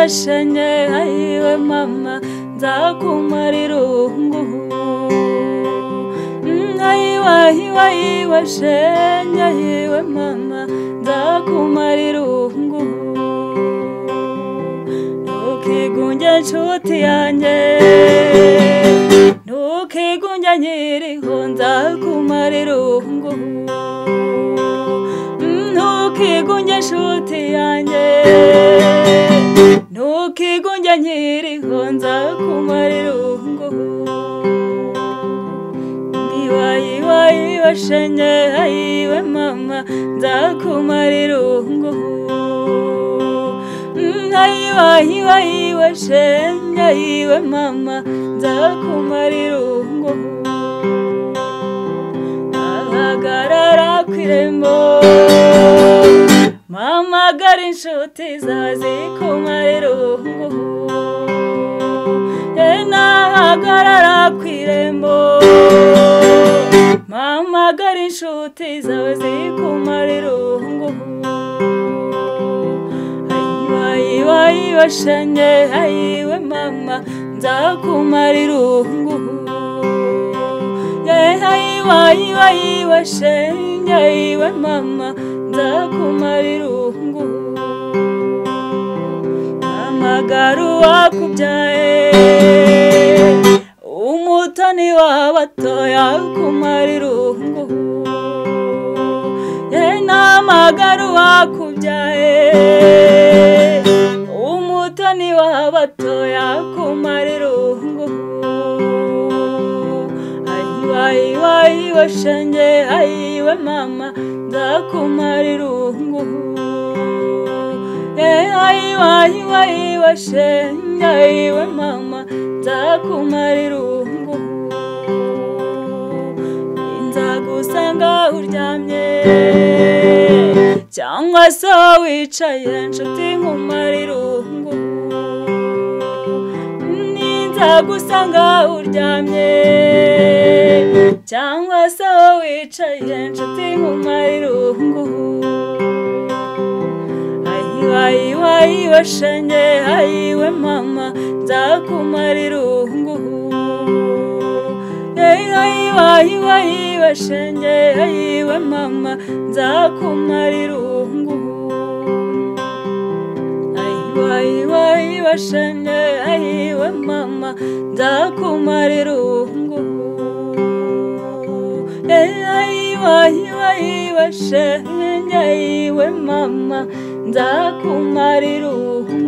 washenye ayiwe mama nzakumara irungu ayiwe washenye ayiwe mama nzakumara irungu ntukigunge nshuti yanjye ntukigunge nkiriho nzakumara irungu ntukigunge nshuti yanjye ntukigunge nkiriho nzakumara irungu washenye ayiwe mama nzakumara irungu ayiwe washenye ayiwe mama nzakumara irungu ahagarara ku irembo mpamagara inshuti zazikumara irungu nahagarara ku irembo mpamagara inshuti zawe zikumara irungu ayiwe washenye ayiwe mama nzakumara irungu ayiwe washenye ayiwe mama nzakumara irungu mpamagara uwakubyaye umutoni w'abatoya kumara irungu namagara uwakubyaye umutoni w'abatoya kumara irungu ayiwe washenye ayiwe mama nzakumara irungu ayiwe washenye ayiwe mama nzakumara irungu nzagusanga uryamye cyangwa se wicaye nshuti nkumara irungu nzagusanga uryamye cyangwa se wicaye nshuti nkumara irungu ayiwe washenye ayiwe mama nzakumara irungu ayiwe washenye ayiwe mama nzakumara irungu ayiwe washenye ayiwe mama nzakumara irungu ayiwe washenye ayiwe mama nzakumara irungu